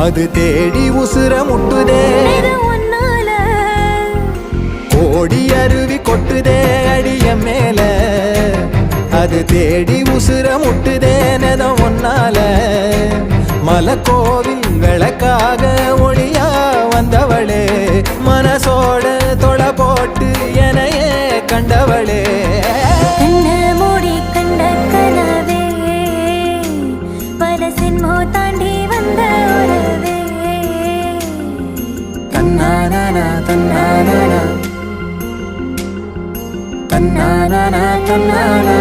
அது தேடி உசுர முட்டுதே கோடி அருவி கொட்டுதே அடிய மேல அது தேடி உசுர முட்டுதே நெதம் ஒன்னால மலக்கோவில் விளக்காக ஒளியா வந்தவளே மனசோட தொலை போட்டு எனையே கண்டவளே மூடி கண்ட கனவே பல சின்மோ தாண்டி வந்த உறவே தன்னானா தன்னானா தன்னானா தன்னானா